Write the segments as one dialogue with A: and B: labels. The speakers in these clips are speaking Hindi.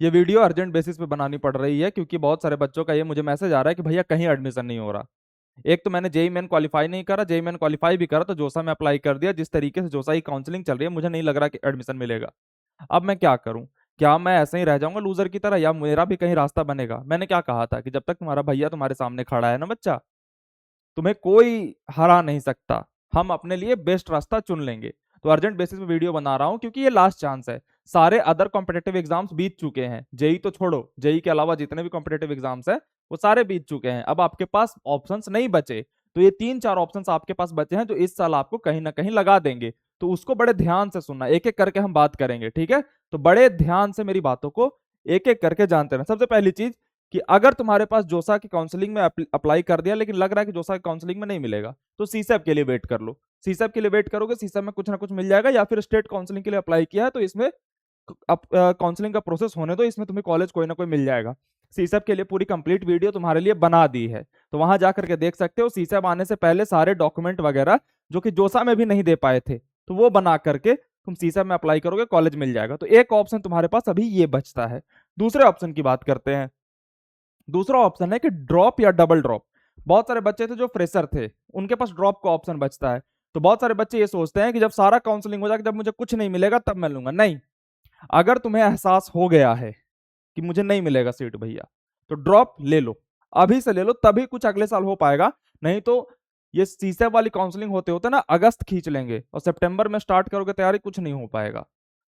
A: ये वीडियो अर्जेंट बेसिस पे बनानी पड़ रही है क्योंकि बहुत सारे बच्चों का ये मुझे मैसेज आ रहा है कि भैया कहीं एडमिशन नहीं हो रहा। एक तो मैंने जेई मेन क्वालिफाई नहीं करा, जेई मेन क्वालिफाई भी करा तो जोसा में अप्लाई कर दिया। जिस तरीके से जोसा की काउंसलिंग चल रही है मुझे नहीं लग रहा कि एडमिशन मिलेगा। अब मैं क्या करूं? क्या मैं ऐसे ही रह जाऊंगा लूजर की तरह, या मेरा भी कहीं रास्ता बनेगा? मैंने क्या कहा था कि जब तक तुम्हारा भैया तुम्हारे सामने खड़ा है ना बच्चा, तुम्हें कोई हरा नहीं सकता। हम अपने लिए बेस्ट रास्ता चुन लेंगे। तो अर्जेंट बेसिस पे वीडियो बना रहा हूं क्योंकि ये लास्ट चांस है। सारे अदर कॉम्पिटेटिव एग्जाम्स बीत चुके हैं, जेई तो छोड़ो, जेई के अलावा जितने भी कॉम्पिटेटिव एग्जाम्स हैं वो सारे बीत चुके हैं। अब आपके पास ऑप्शंस नहीं बचे। तो ये तीन चार ऑप्शंस आपके पास बचे हैं जो इस साल आपको कहीं ना कहीं लगा देंगे। तो उसको बड़े ध्यान से सुनना, एक एक करके हम बात करेंगे, ठीक है? तो बड़े ध्यान से मेरी बातों को एक एक करके जानते रहना। सबसे पहली चीज कि अगर तुम्हारे पास जोसा की काउंसलिंग में अप्लाई कर दिया लेकिन लग रहा है कि जोसा की काउंसलिंग में नहीं मिलेगा, तो सीसैप के लिए वेट कर लो। सीसैप के लिए वेट करोगे, सीसैप में कुछ ना कुछ मिल जाएगा। या फिर स्टेट काउंसलिंग के लिए अप्लाई किया है तो इसमें काउंसलिंग का प्रोसेस होने दो, इसमें तुम्हें कॉलेज कोई ना कोई मिल जाएगा। सीसैप के लिए पूरी कंप्लीट वीडियो तुम्हारे लिए बना दी है, तो वहां जाकर के देख सकते हो। सीसैप आने से पहले सारे डॉक्यूमेंट वगैरह जो कि जोसा में भी नहीं दे पाए थे, तो वो बना करके तुम सीसैप में अप्लाई करोगे, कॉलेज मिल जाएगा। तो एक ऑप्शन तुम्हारे पास अभी ये बचता है। दूसरे ऑप्शन की बात करते हैं। दूसरा ऑप्शन है कि ड्रॉप या डबल ड्रॉप। बहुत सारे बच्चे थे जो फ्रेशर थे, उनके पास ड्रॉप का ऑप्शन बचता है। तो बहुत सारे बच्चे ये सोचते हैं कि जब सारा काउंसलिंग हो जाएगा, जब मुझे कुछ नहीं मिलेगा तब मैं लूंगा। नहीं, अगर तुम्हें एहसास हो गया है कि मुझे नहीं मिलेगा सीट भैया, तो ड्रॉप ले लो, अभी से ले लो, तभी कुछ अगले साल हो पाएगा। नहीं तो ये सीसे वाली काउंसलिंग होते होते ना अगस्त खींच लेंगे और सितंबर में स्टार्ट करोगे तैयारी, कुछ नहीं हो पाएगा।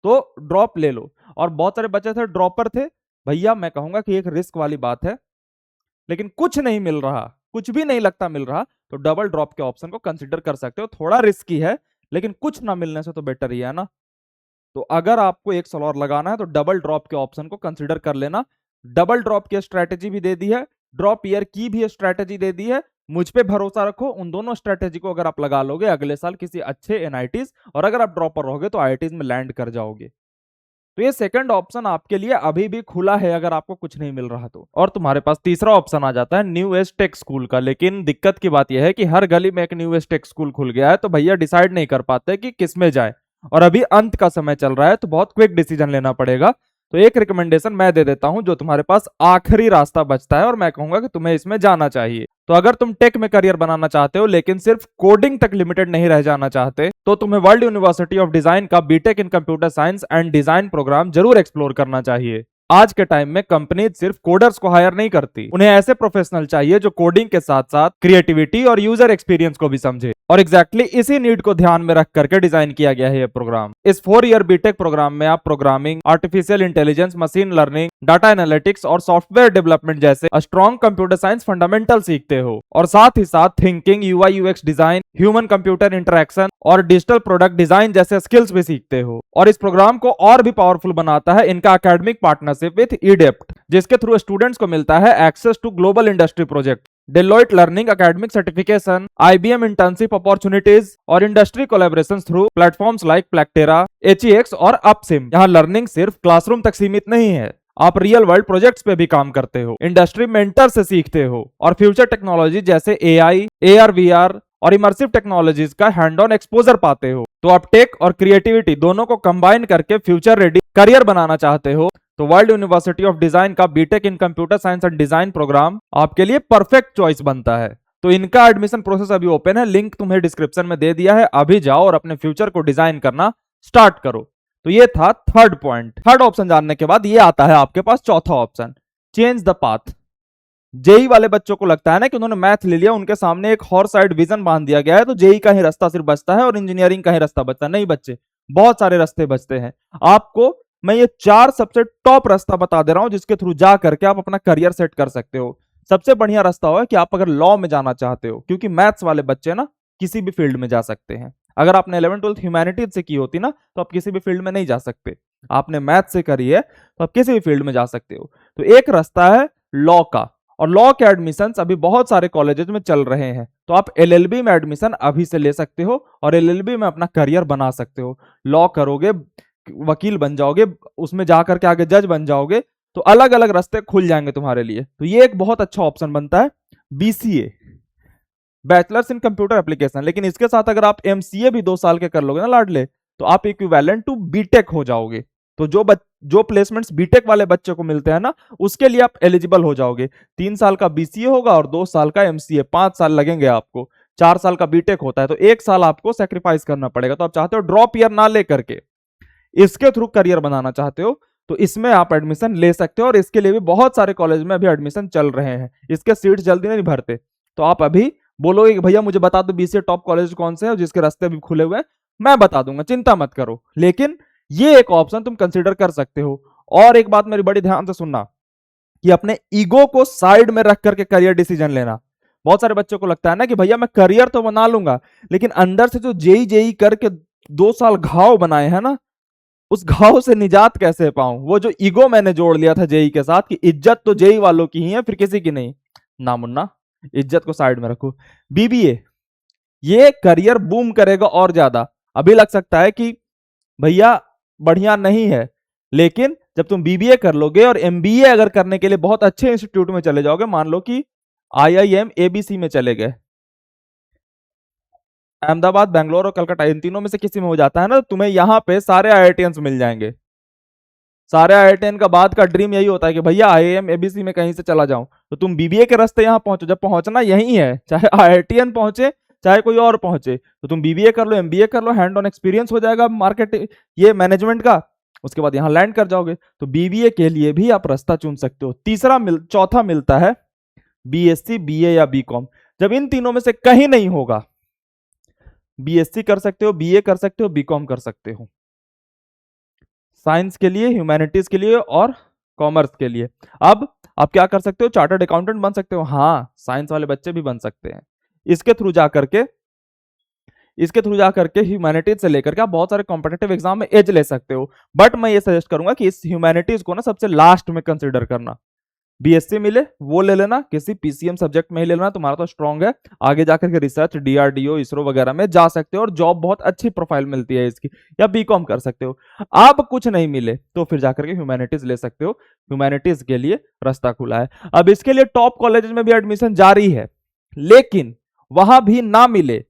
A: तो ड्रॉप ले लो। और बहुत सारे बच्चे थे ड्रॉपर थे, भैया मैं कहूंगा कि एक रिस्क वाली बात है, लेकिन कुछ नहीं मिल रहा, कुछ भी नहीं लगता मिल रहा, तो डबल ड्रॉप के ऑप्शन को कंसिडर कर सकते हो। थोड़ा रिस्की है लेकिन कुछ ना मिलने से तो बेटर ही है ना। तो अगर आपको एक साल और लगाना है तो डबल ड्रॉप के ऑप्शन को कंसिडर कर लेना। डबल ड्रॉप की स्ट्रैटेजी भी दे दी है, ड्रॉप ईयर की भी स्ट्रैटेजी दे दी है। मुझ पे भरोसा रखो, उन दोनों स्ट्रैटेजी को अगर आप लगा लोगे अगले साल किसी अच्छे एनआईटीज, और अगर आप ड्रॉपर रहोगे तो आईआईटीज में लैंड कर जाओगे। तो ये सेकंड ऑप्शन आपके लिए अभी भी खुला है अगर आपको कुछ नहीं मिल रहा तो। और तुम्हारे पास तीसरा ऑप्शन आ जाता है न्यू एज टेक स्कूल का। लेकिन दिक्कत की बात यह है कि हर गली में एक न्यू एज टेक स्कूल खुल गया है, तो भैया डिसाइड नहीं कर पाते कि किस में जाए। और अभी अंत का समय चल रहा है तो बहुत क्विक डिसीजन लेना पड़ेगा। तो एक रिकमेंडेशन मैं दे देता हूं जो तुम्हारे पास आखिरी रास्ता बचता है, और मैं कहूंगा कि तुम्हें इसमें जाना चाहिए। तो अगर तुम टेक में करियर बनाना चाहते हो लेकिन सिर्फ कोडिंग तक लिमिटेड नहीं रह जाना चाहते, तो तुम्हें वर्ल्ड यूनिवर्सिटी ऑफ डिजाइन का BTech in computer science and design program जरूर एक्सप्लोर करना चाहिए। आज के टाइम में कंपनी सिर्फ कोडर्स को हायर नहीं करती, उन्हें ऐसे प्रोफेशनल चाहिए जो कोडिंग के साथ साथ क्रिएटिविटी और यूजर एक्सपीरियंस को भी समझे। और एग्जैक्टली इसी नीड को ध्यान में रख करके डिजाइन किया गया है यह प्रोग्राम। इस 4 ईयर बीटेक प्रोग्राम में आप programming, artificial intelligence, machine learning, data analytics और सॉफ्टवेयर डेवलपमेंट जैसे स्ट्रॉन्ग कंप्यूटर साइंस फंडामेंटल सीखते हो। और साथ ही साथ thinking, UI UX design, human computer interaction और डिजिटल प्रोडक्ट डिजाइन जैसे स्किल्स भी सीखते हो। और इस प्रोग्राम को और भी पावरफुल बनाता है इनका एकेडमिक पार्टनरशिप विद ईडेप्ट, जिसके थ्रू स्टूडेंट्स को मिलता है access to global industry project, Deloitte learning academic certification, IBM internship opportunities और industry collaborations through platforms like प्लेक्टेरा, एचईएक्स और अपसिम। यहाँ लर्निंग सिर्फ क्लासरूम तक सीमित नहीं है, आप रियल वर्ल्ड प्रोजेक्ट्स पे भी काम करते हो, इंडस्ट्री मेंटर से सीखते हो और फ्यूचर टेक्नोलॉजी जैसे एआई, एआर, वीआर और इमर्सिव टेक्नोलॉजीज का हैंड ऑन एक्सपोजर पाते हो। तो आप टेक और क्रिएटिविटी दोनों को कंबाइन करके फ्यूचर रेडी करियर बनाना चाहते हो, तो वर्ल्ड यूनिवर्सिटी ऑफ डिजाइन का BTech in computer science and design programme आपके लिए परफेक्ट चॉइस बनता है। तो इनका एडमिशन प्रोसेस अभी ओपन है, लिंक तुम्हें डिस्क्रिप्शन में दे दिया है। अभी जाओ और अपने फ्यूचर को डिजाइन करना स्टार्ट करो। तो ये था थर्ड पॉइंट। थर्ड ऑप्शन जानने के बाद ये आता है आपके पास चौथा option, change the path. JEE वाले बच्चों को लगता है ना कि उन्होंने मैथ ले लिया, उनके सामने एक हॉर्स साइड विजन बांध दिया गया है, तो जेई का ही रास्ता सिर्फ बचता है और इंजीनियरिंग का ही रास्ता बचता है। नहीं बच्चे, बहुत सारे रास्ते बचते हैं। आपको मैं ये 4 सबसे टॉप रास्ता बता दे रहा हूं जिसके थ्रू जा करके आप अपना करियर सेट कर सकते हो। सबसे बढ़िया रास्ता हो कि आप अगर लॉ में जाना चाहते हो, क्योंकि मैथ्स वाले बच्चे ना किसी भी फील्ड में जा सकते हैं। अगर आपने 11th-12th ह्यूमैनिटीज से की होती ना तो आप किसी भी फील्ड में नहीं जा सकते। आपने मैथ से करी है तो आप किसी भी फील्ड में जा सकते हो। तो एक रास्ता है लॉ का, और लॉ के एडमिशंस अभी बहुत सारे कॉलेजेस में चल रहे हैं। तो आप एलएलबी में एडमिशन अभी से ले सकते हो और एलएलबी में अपना करियर बना सकते हो। लॉ करोगे, वकील बन जाओगे, उसमें जाकर के आगे जज बन जाओगे, तो अलग अलग रास्ते खुल जाएंगे तुम्हारे लिए। तो ये एक बहुत अच्छा ऑप्शन बनता है BCA, bachelors in computer application. लेकिन इसके साथ अगर आप एमसीए भी 2 साल के कर लोगे ना लाडले, तो आप इक्विवेलेंट टू बीटेक हो जाओगे। तो जो प्लेसमेंट्स बीटेक वाले बच्चे को मिलते हैं ना, उसके लिए आप एलिजिबल हो जाओगे। 3 साल का बीसीए होगा और 2 साल का एमसीए, 5 साल लगेंगे आपको। 4 साल का बीटेक होता है, तो 1 साल आपको सेक्रीफाइस करना पड़ेगा। तो आप चाहते हो ड्रॉप ईयर ना लेकर के इसके थ्रू करियर बनाना चाहते हो, तो इसमें आप एडमिशन ले सकते हो। और इसके लिए भी बहुत सारे कॉलेज में अभी एडमिशन चल रहे हैं, इसके सीट जल्दी नहीं भरते। तो आप अभी बोलोगे कि भैया मुझे बता दो बीसीए टॉप कॉलेज कौन से हैं जिसके रास्ते अभी खुले हुए हैं, मैं बता दूंगा, चिंता मत करो। लेकिन ये एक ऑप्शन तुम कंसिडर कर सकते हो। और एक बात मेरी बड़ी ध्यान से सुनना, कि अपने ईगो को साइड में रख करके करियर डिसीजन लेना। बहुत सारे बच्चों को लगता है ना कि भैया मैं करियर तो बना लूंगा, लेकिन अंदर से जो जेई जेई करके 2 साल घाव बनाए हैं ना, उस घाव से निजात कैसे पाऊं। वो जो ईगो मैंने जोड़ लिया था जेई के साथ, कि इज्जत तो जेई वालों की ही है, फिर किसी की नहीं। ना मुन्ना, इज्जत को साइड में रखो। बीबीए, ये करियर बूम करेगा और ज्यादा। अभी लग सकता है कि भैया बढ़िया नहीं है, लेकिन जब तुम बीबीए कर लोगे और एमबीए अगर करने के लिए बहुत अच्छे इंस्टीट्यूट में चले जाओगे, मान लो कि आईआईएम एबीसी में चले गए, अहमदाबाद, बैंगलोर और कलकत्ता, इन तीनों में से किसी में हो जाता है ना, तो तुम्हें यहाँ पे सारे आईआईटियंस मिल जाएंगे। सारे आईआईटियन का बाद का ड्रीम यही होता है कि भैया आईआईएम एबीसी में कहीं से चला जाऊं। तो तुम बीबीए के रास्ते यहाँ पहुंचो, जब पहुंचना यही है, चाहे आईआईटियन पहुंचे चाहे कोई और पहुंचे, तो तुम बीबीए कर लो, एमबीए कर लो, हैंड ऑन एक्सपीरियंस हो जाएगा मार्केट ये मैनेजमेंट का, उसके बाद यहाँ लैंड कर जाओगे। तो बीबीए के लिए भी आप रास्ता चुन सकते हो। चौथा मिलता है बीएससी, बीए या बीकॉम। जब इन तीनों में से कहीं नहीं होगा, बीएससी कर सकते हो, बीए कर सकते हो, बीकॉम कर सकते हो, साइंस के लिए, ह्यूमैनिटीज के लिए और कॉमर्स के लिए। अब आप क्या कर सकते हो, चार्टर्ड अकाउंटेंट बन सकते हो। हाँ, साइंस वाले बच्चे भी बन सकते हैं। इसके थ्रू जाकर के ह्यूमैनिटीज से लेकर के आप बहुत सारे कॉम्पिटिटिव एग्जाम में एज ले सकते हो। बट मैं ये सजेस्ट करूंगा कि इस ह्यूमैनिटीज को ना सबसे लास्ट में कंसिडर करना। बीएससी मिले वो ले लेना, किसी पीसीएम सब्जेक्ट में ही ले लेना, तुम्हारा तो स्ट्रांग है। आगे जाकर के रिसर्च डीआरडीओ, इसरो वगैरह में जा सकते हो और जॉब बहुत अच्छी प्रोफाइल मिलती है इसकी। या बीकॉम कर सकते हो। अब कुछ नहीं मिले तो फिर जाकर के ह्यूमैनिटीज ले सकते हो, ह्यूमैनिटीज के लिए रास्ता खुला है। अब इसके लिए टॉप कॉलेज में भी एडमिशन जारी है, लेकिन वहां भी ना मिले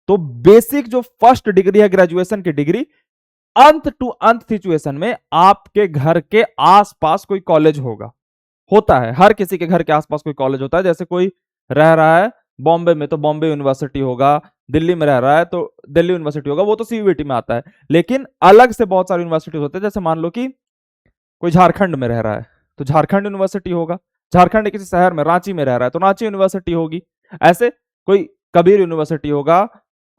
A: तो बेसिक जो फर्स्ट डिग्री है, ग्रेजुएशन की डिग्री, अंत टू अंत सिचुएशन में आपके घर के आसपास कोई कॉलेज होता है। हर किसी के घर के आसपास कोई कॉलेज होता है। जैसे कोई रह रहा है बॉम्बे में तो बॉम्बे यूनिवर्सिटी होगा, दिल्ली में रह रहा है तो दिल्ली यूनिवर्सिटी होगा, वो तो सीयूईटी में आता है। लेकिन अलग से बहुत सारी यूनिवर्सिटीज होते हैं। जैसे मान लो कि कोई झारखंड में रह रहा है तो झारखंड यूनिवर्सिटी होगा, झारखंड किसी शहर में, रांची में रह रहा है तो रांची यूनिवर्सिटी होगी। ऐसे कोई कबीर यूनिवर्सिटी होगा,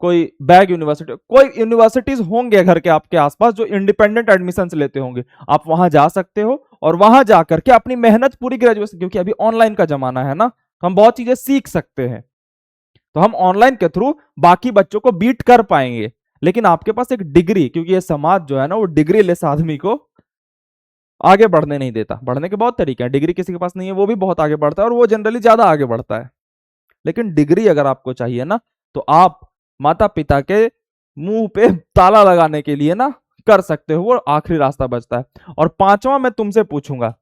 A: कोई बैग यूनिवर्सिटी, कोई यूनिवर्सिटीज होंगे घर के आपके आसपास जो इंडिपेंडेंट एडमिशन लेते होंगे। आप वहां जा सकते हो और वहां जाकर के अपनी मेहनत पूरी, ग्रेजुएशन, क्योंकि अभी ऑनलाइन का जमाना है ना, तो हम बहुत चीजें सीख सकते हैं। तो हम ऑनलाइन के थ्रू बाकी बच्चों को बीट कर पाएंगे। लेकिन आपके पास एक डिग्री, क्योंकि ये समाज जो है ना, वो डिग्री लेस आदमी को आगे बढ़ने नहीं देता। बढ़ने के बहुत तरीके हैं, डिग्री किसी के पास नहीं है वो भी बहुत आगे बढ़ता है और वो जनरली ज्यादा आगे बढ़ता है। लेकिन डिग्री अगर आपको चाहिए ना, तो आप माता पिता के मुंह पे ताला लगाने के लिए ना कर सकते हो, वो आखिरी रास्ता बचता है। और पांचवा मैं तुमसे पूछूंगा,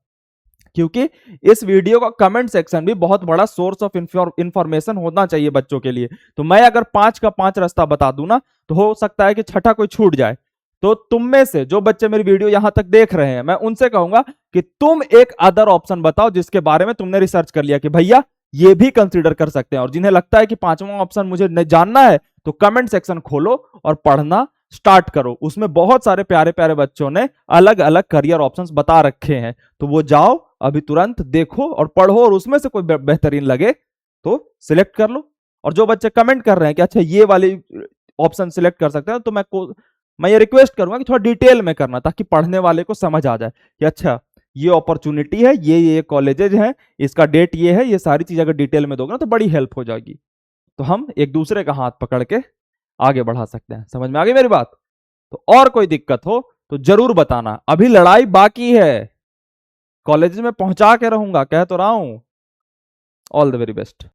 A: क्योंकि इस वीडियो का कमेंट सेक्शन भी बहुत बड़ा सोर्स ऑफ इंफॉर्मेशन होना चाहिए बच्चों के लिए। तो मैं अगर 5 का 5 रास्ता बता दूं ना, तो हो सकता है कि छठा कोई छूट जाए। तो तुम में से जो बच्चे मेरी वीडियो यहां तक देख रहे हैं, मैं उनसे कहूंगा कि तुम एक अदर ऑप्शन बताओ जिसके बारे में तुमने रिसर्च कर लिया कि भैया ये भी कंसीडर कर सकते हैं। और जिन्हें लगता है कि पांचवा ऑप्शन मुझे जानना है, तो कमेंट सेक्शन खोलो और पढ़ना स्टार्ट करो। उसमें बहुत सारे प्यारे प्यारे बच्चों ने अलग अलग करियर ऑप्शंस बता रखे हैं, तो वो जाओ अभी तुरंत देखो और पढ़ो, और उसमें से कोई बेहतरीन लगे तो सिलेक्ट कर लो। और जो बच्चे कमेंट कर रहे हैं कि अच्छा ये वाली ऑप्शन सिलेक्ट कर सकते हैं, तो मैं ये रिक्वेस्ट करूंगा कि थोड़ा डिटेल में करना, ताकि पढ़ने वाले को समझ आ जाए कि अच्छा ये अपॉर्चुनिटी है, ये कॉलेजेज हैं, इसका डेट ये है, ये सारी चीज अगर डिटेल में दोगे ना तो बड़ी हेल्प हो जाएगी। तो हम एक दूसरे का हाथ पकड़ के आगे बढ़ा सकते हैं। समझ में आ गई मेरी बात? तो और कोई दिक्कत हो तो जरूर बताना, अभी लड़ाई बाकी है, कॉलेज में पहुंचा के रहूंगा, कह तो रहा हूं। All the very best.